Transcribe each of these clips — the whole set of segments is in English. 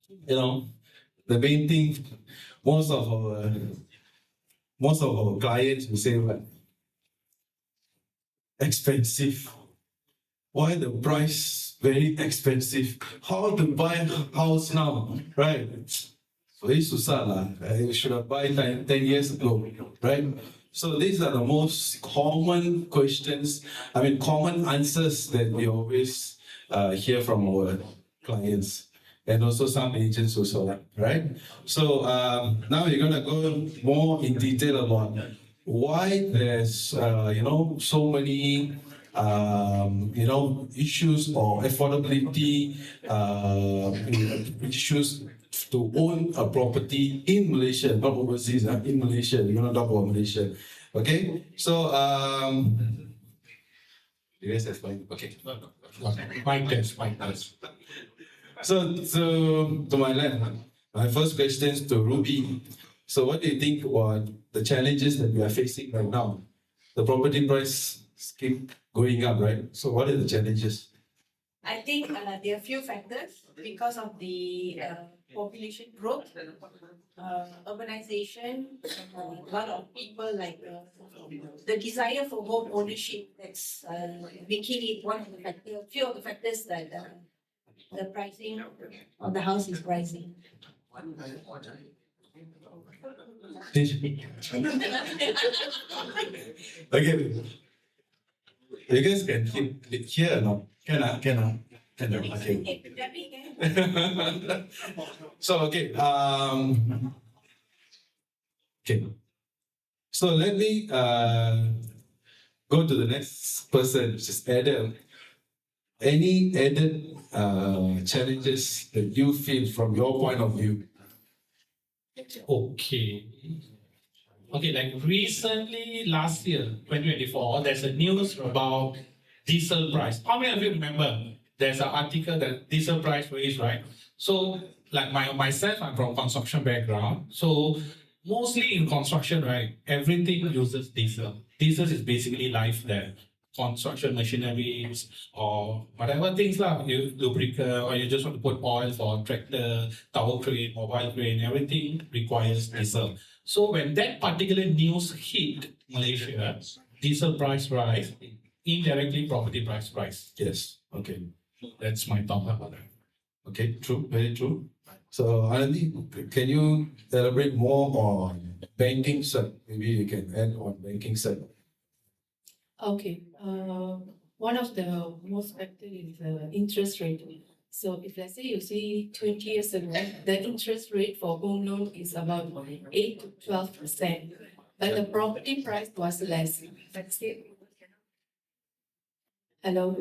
You know, the main thing, most of our most of our clients will say, "What expensive? Why the price very expensive? How to buy a house now, right?" Very susah lah. I should have bought 10 years ago, right? So these are the most common questions, common answers that we always hear from our clients and also some agents also, right? So now we're gonna go more in detail about why there's so many issues or affordability issues to own a property in Malaysia, not overseas, in Malaysia. We're gonna talk about Malaysia. Okay, so you guys have fine. Okay. Mic test, mic test. So to my left, my first question is to Ruby. So what do you think about the challenges that we are facing right now? The property price keep going up, right? So what are the challenges? I think there are a few factors because of the population growth, urbanization, a lot of people the desire for home ownership that's making it one of the factors, few of the factors that the pricing of the house is rising. Okay. You guys can hear or not? Can. Okay. So okay. Okay. So let me go to the next person, which is Adam. Any added challenges that you feel from your point of view? Okay. Okay, like recently, last year, 2024, there's a news about diesel price. How many of you remember? There's an article that diesel price raised, right? So, like myself, I'm from construction background. So, mostly in construction, right, everything uses diesel. Diesel is basically life there. Construction machineries or whatever things like you lubricant or you just want to put oil for tractor, tower crane, mobile crane, everything requires diesel. So when that particular news hit Malaysia, diesel price rise, indirectly property price rise. Yes. Okay. That's my thought about that. Okay. True. Very true. So Anandi, can you elaborate more on banking side? Maybe you can add on banking side. Okay. One of the most factor is interest rate. So if let's say you see 20 years ago, the interest rate for home loan is about 8 to 12%, but the property price was less. Let's say, hello,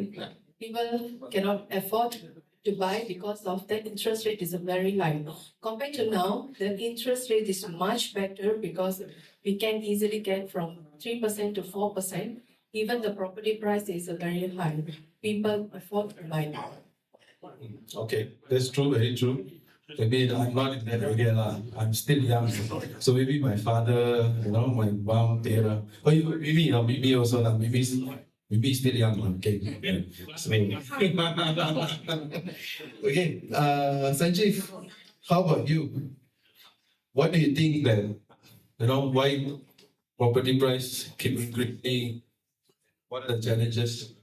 people cannot afford to buy because of the interest rate is very high. Compared to now, the interest rate is much better because we can easily get from 3% to 4%. Even the property price is very high. People afford to buy now. Okay, that's true, very true. Maybe I'm not in that area lah. I'm still young, so maybe my father, my mom, Tera. Oh, maybe also lah. Maybe still young lah. Okay. So, okay, Sanjeev, how about you? What do you think that why property price keep increasing? What are the challenges?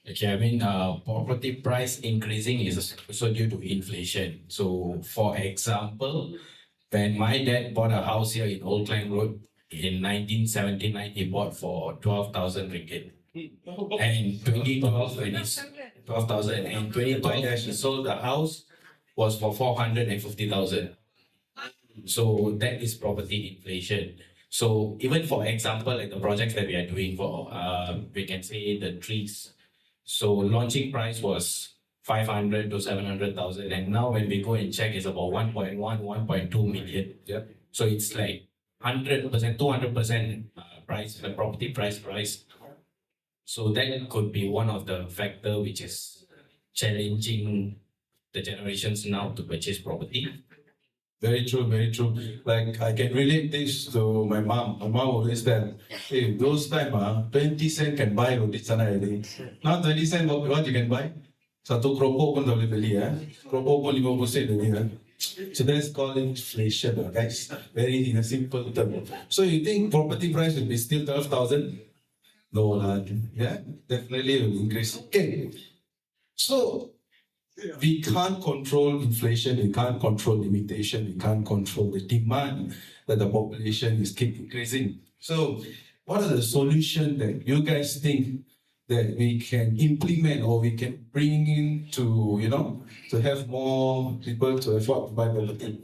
Okay, property price increasing is also due to inflation. So, for example, when my dad bought a house here in Old Klang Road in 1979, he bought for 12,000 ringgit. And in 2012, when he's 12,000, and in 2012, he sold the house was for 450,000. So that is property inflation. So even for example, like the projects that we are doing for, we can say the trees. So launching price was 500 to 700,000, and now when we go and check, it's about 1.1, 1.2 million. Yeah. So it's like 100%, 200% price, the property price rise. So that could be one of the factor which is challenging the generations now to purchase property. Very true, very true. Like I can relate this to my mom. My mom always said, hey, those time 20 cent can buy roti canai already. Now 20 cent what you can buy? Satu keropok pun tak boleh beli. Keropok pun 50 sen already. So that's called inflation, guys. Very in a simple term. So you think property price will be still 12,000? No, yeah, definitely will increase. Okay. So we can't control inflation, we can't control limitation, we can't control the demand that the population is keep increasing. So what are the solutions that you guys think that we can implement or we can bring in to, to have more people to afford to buy property?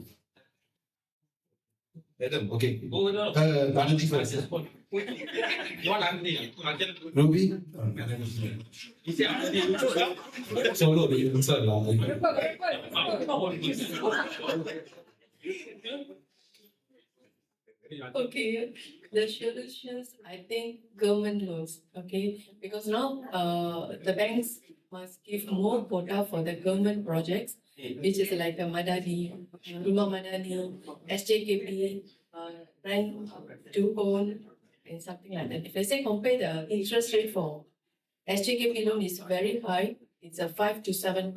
Adam, okay. Nanti first. Ruby? Solo the answer lah. Okay, the solutions, I think government loans, okay? Because now, the banks must give more quota for the government projects, which is like a Madani, Rumah Madani, SJKP, rent to own, and something like that. If I say compare the interest rate for SJKP loan is very high, it's a 5 to 7%.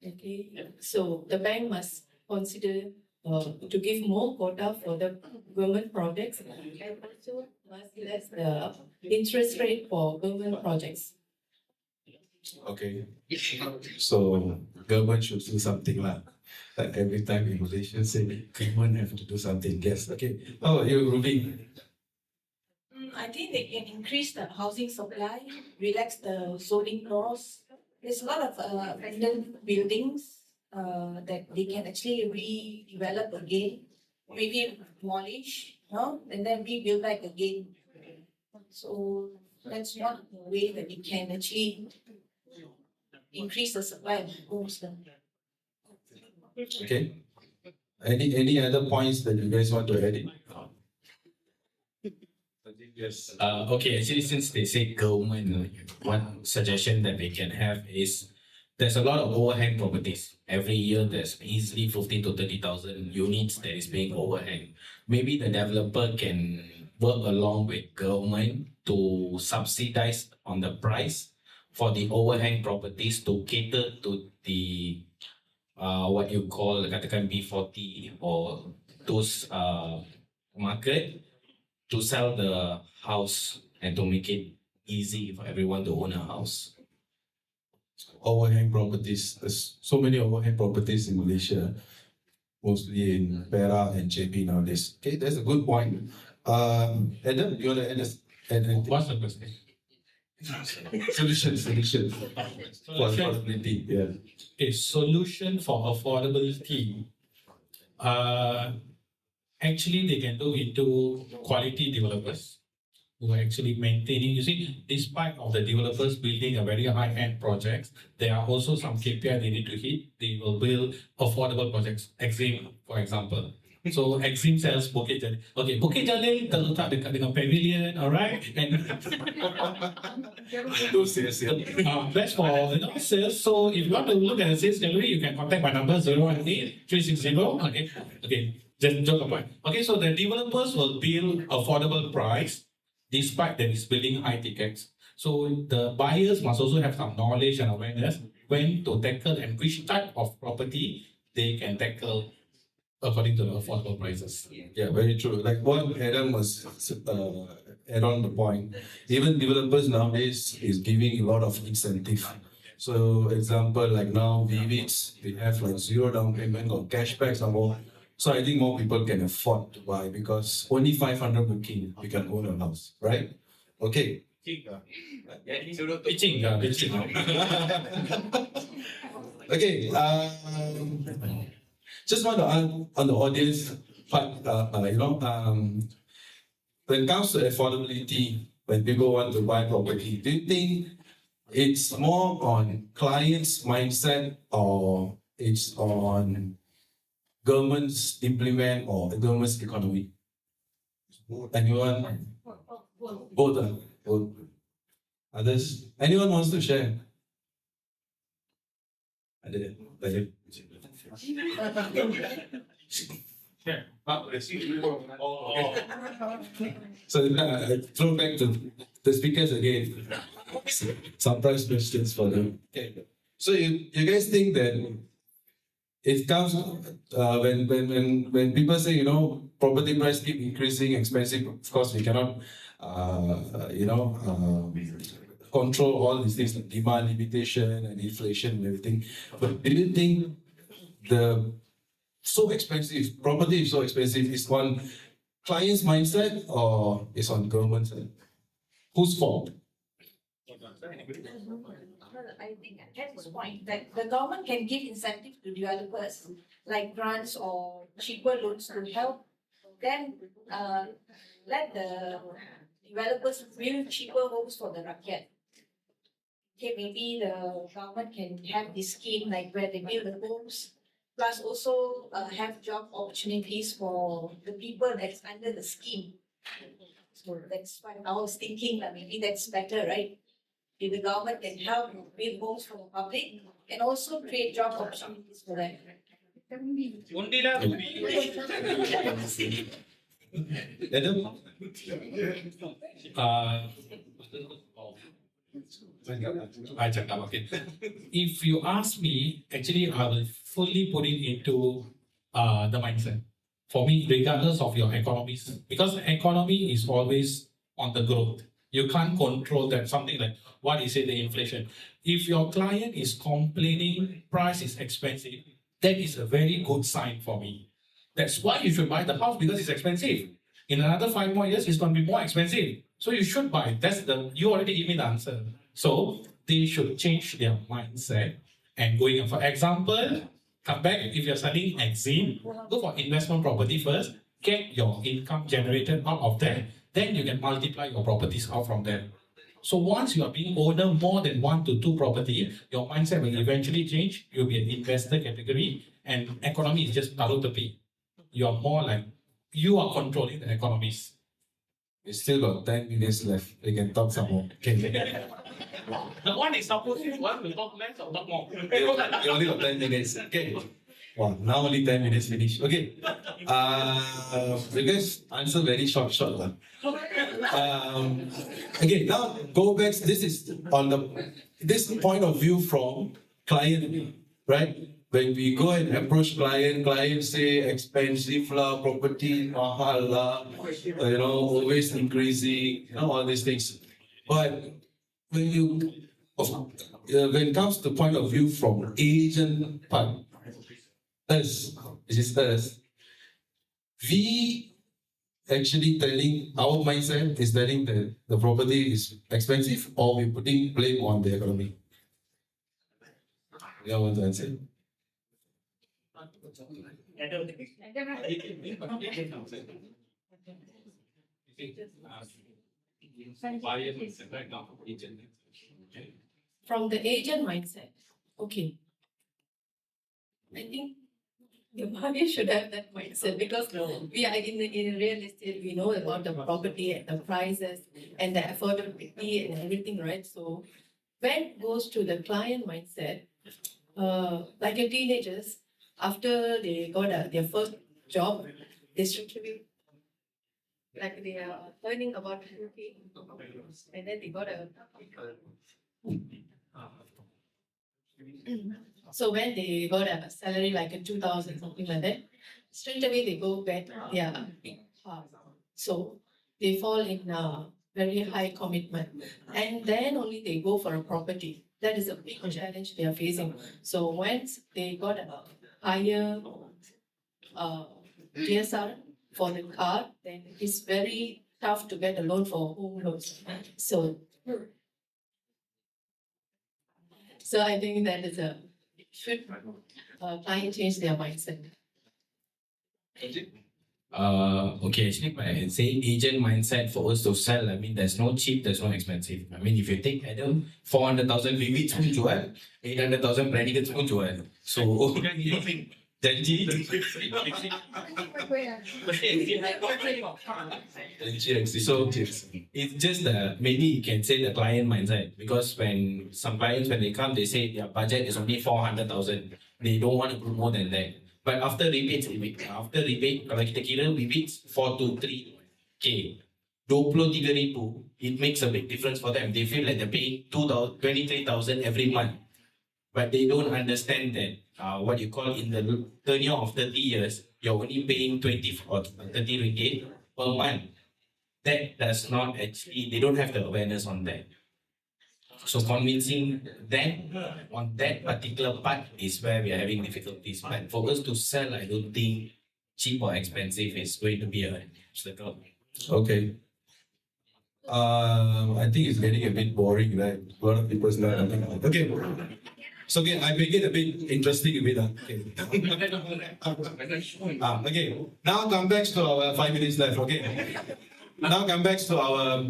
Okay, so the bank must consider to give more quota for the government projects and also must less the interest rate for government projects. Okay. So government should do something lah. Like every time in Malaysia say government have to do something. Yes. Okay. How about you, Ruby? I think they can increase the housing supply, relax the zoning laws. There's a lot of abandoned buildings that they can actually redevelop again, maybe demolish, and then rebuild back again. So that's one way that we can actually increase the supply of homes. Okay. Any other points that you guys want to add in? Yes. Okay, actually, since they say government, one suggestion that we can have is there's a lot of overhang properties. Every year, there's easily 15 to 30,000 units that is being overhang. Maybe the developer can work along with government to subsidize on the price for the overhang properties to cater to the what you call katakan B40 or those market to sell the house and to make it easy for everyone to own a house. Overhang properties. There's so many overhang properties in Malaysia, mostly in Perak and JB nowadays. Okay, that's a good point. Adam, you want to add anything? What's the question? Solution for affordability. Yeah. A solution for affordability. Actually, they can look into quality developers who are actually maintaining. You see, despite of the developers building a very high-end projects, there are also some KPI they need to hit. They will build affordable projects. Exim, for example. So Exim sells Bukit Jalil. Okay, Bukit Jalil terletak dekat dengan pavilion, alright? And that's for sales. So if you want to look at the sales gallery, you can contact my number 018-360. Okay. Just joke about. Okay, so the developers will build affordable price despite that it's building high tickets. So the buyers must also have some knowledge and awareness when to tackle and which type of property they can tackle according to the affordable prices. Yeah, very true. Like what Adam was add on the point. Even developers nowadays is giving a lot of incentive. So example like now VVITs, we have like zero down payment or cashback some more. So I think more people can afford to buy because only 500 booking you can own a house, right? Okay. Pitching. Okay. Just want to add on the audience part, when it comes to affordability, when people want to buy property, do you think it's more on clients' mindset or it's on government's implement or the government's economy? Anyone? Both. Both. Others? Anyone wants to share? I did. So throw back to the speakers again. Surprise questions for them. Okay. So you guys think that it comes when people say, property price keep increasing, expensive. Of course, we cannot, control all these things like demand limitation and inflation and everything. But do you think the so expensive property is so expensive is on client's mindset or is on government side? Whose fault? I think at this point that the government can give incentive to developers like grants or cheaper loans to help them let the developers build cheaper homes for the rakyat. Okay, maybe the government can have this scheme like where they build the homes, plus also have job opportunities for the people that's under the scheme. So that's what I was thinking that maybe that's better, right? If the government can help build homes for the public and also create job opportunities for them. Adam? I checked out again. If you ask me, actually, I will fully put it into the mindset. For me, regardless of your economies, because economy is always on the growth. You can't control that. Something like what is it, the inflation. If your client is complaining price is expensive, that is a very good sign for me. That's why you should buy the house because it's expensive. In another 5 more years, it's going to be more expensive. So you should buy. You already gave me the answer. So they should change their mindset and going on. For example, come back if you're selling Exim, go for investment property first, get your income generated out of that, then you can multiply your properties out from there. So once you are being owner more than 1 to 2 property, your mindset will eventually change. You'll be an investor category and economy is just taruh tepi. You are more like, you are controlling the economies. We still got 10 minutes left. We can talk some more. Okay. The one is supposed to one will talk less or talk more. We only got 10 minutes. Okay. Wow, now only 10 minutes finish. Okay. You guys answer very short. Lah. Okay, now go back. This is on this point of view from client, right? When we go and approach client say expensive lah, property mahal lah, always increasing, all these things. But when it comes to point of view from agent part, we actually telling our mindset is telling that the property is expensive, or we putting blame on the economy. You want to answer? From the agent mindset, okay. I think the buyer should have that mindset because we are in real estate, we know about the property and the prices and the affordability and everything, right? So when it goes to the client mindset, like your teenagers, after they got their first job, they should be like they are earning about 2K, and then they got a. So when they got a salary like a 2,000 something like that, straight away they go back their big house. So they fall in a very high commitment, and then only they go for a property. That is a big challenge they are facing. So once they got a higher DSR for the car, then it's very tough to get a loan for home loans. So I think that is should client change their mindset. Okay, actually, by saying agent mindset for us to sell, I mean, there's no cheap, there's no expensive. I mean, if you take Adam, 400,000 vivid pun jual, 800,000 predicates pun jual. So, janji. So, it's just maybe you can say the client mindset, because when some clients, when they come, they say their budget is only 400,000. They don't want to do more than that. But after rebate, kalau kita kira rebates 4 to 3K, 23,000, it makes a big difference for them. They feel like they're paying 23,000 every month. But they don't understand that what you call in the tenure of 30 years, you're only paying 20 or 30 ringgit per month. That does not actually, they don't have the awareness on that. So convincing them on that particular part is where we are having difficulties. But for us to sell, I don't think cheap or expensive is going to be a obstacle. Okay. I think it's getting a bit boring, right? A lot of people start talking about. Okay. So okay, I make it a bit interesting a bit. Okay. Okay. Now come back to our 5 minutes left. Okay. Now come back to our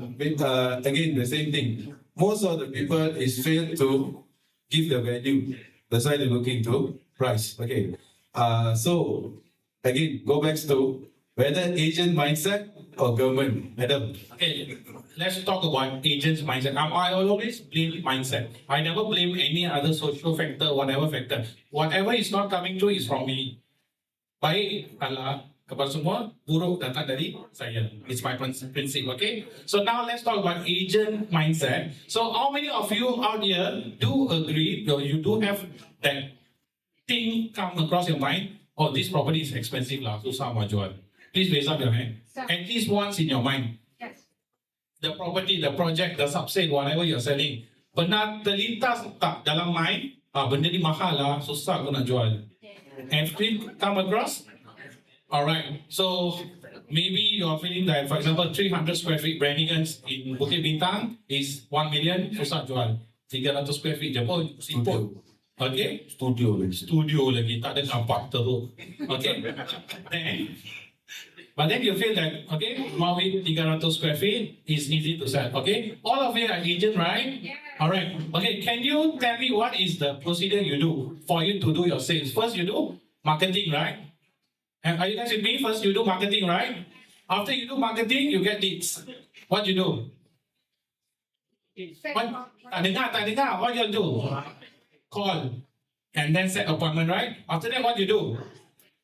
again the same thing. Most of the people is failed to give the value. That's why they're looking to price. Okay. So again, go back to whether agent mindset or government. Madam. Okay, let's talk about agents' mindset. I always blame mindset. I never blame any other social factor, whatever factor. Whatever is not coming through is from me. Baik adalah kepada semua, buruk datang dari saya. It's my principle, okay? So now let's talk about agent mindset. So how many of you out here do agree, or you do have that thing come across your mind, oh, this property is expensive lah, susah mau jual. Please raise up your hand. At least once in your mind. Yes. The property, the project, the subset, whatever you're selling. Pernah terlintas tak dalam mind, benda ni mahal lah, susah aku nak jual. Have you come across? Alright, so maybe you're feeling that, for example, 300 square feet Brannigans in Bukit Bintang is 1 million, susah jual. 300 square feet je pun, simpul. Okay? Studio. Studio lagi, tak ada kampak teruk. Okay? But then you feel that, okay, one week, 300 square feet is easy to sell, okay? All of you are agent, right? Yeah. Alright, okay, can you tell me what is the procedure you do for you to do your sales? First, you do marketing, right? And are you guys with me? First, you do marketing, right? After you do marketing, you get leads. What you do? What? Tak dengar. What you do? Call. And then set appointment, right? After that, what you do?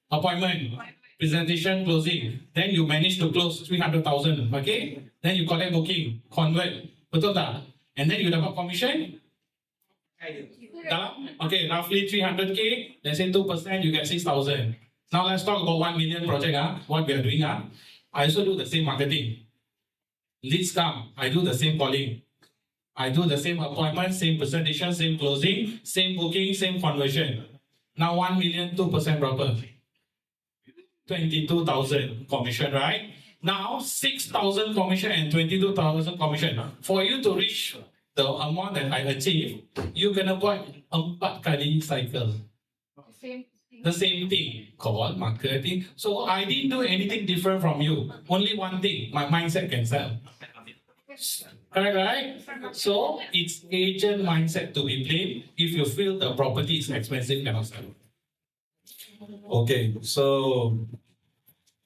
Appointment. Presentation, closing. Then you manage to close 300,000, okay? Then you collect booking, convert. Betul tak? And then you dapat commission? Dalam? Okay, roughly 300k. Let's say 2%, you get 6,000. Now let's talk about 1 million project, what we are doing. I also do the same marketing. Leads come, I do the same calling. I do the same appointment, same presentation, same closing, same booking, same conversion. Now 1 million, 2% proper. 22,000 commission, right? Now 6,000 commission and 22,000 commission. For you to reach the amount that I achieve, you're gonna buat 4 kali cycle. The same thing, call, marketing. So I didn't do anything different from you. Only one thing, my mindset can sell. Correct, right? So it's agent mindset to be blamed if you feel the property is expensive, cannot sell. Okay, so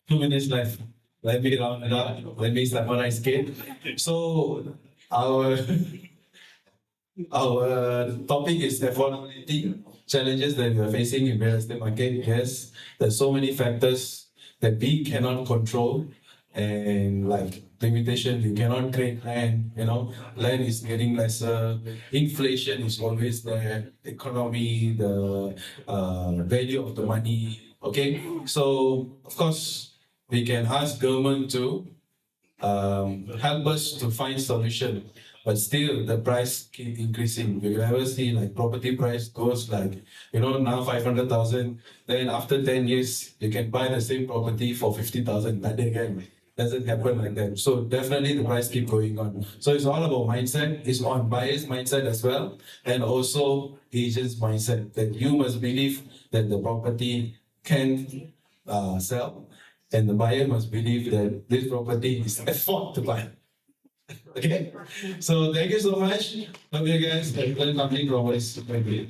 2 minutes left. Let me round it up. Let me summarize again. So our topic is affordability challenges that we are facing in real estate market. Yes, there's so many factors that we cannot control, and like limitation, you cannot trade land. Land is getting lesser. Inflation is always there. Economy, the value of the money. Okay, so of course we can ask government to help us to find solution. But still, the price keep increasing. You ever see like property price goes like, now 500,000. Then after 10 years, you can buy the same property for 50,000. But again, doesn't happen like that. So definitely the price keep going on. So it's all about mindset. It's on buyer's mindset as well. And also agent's mindset that you must believe that the property can sell. And the buyer must believe that this property is afford to buy. Okay, so thank you so much. Love you guys. Learn something from us. Thank you.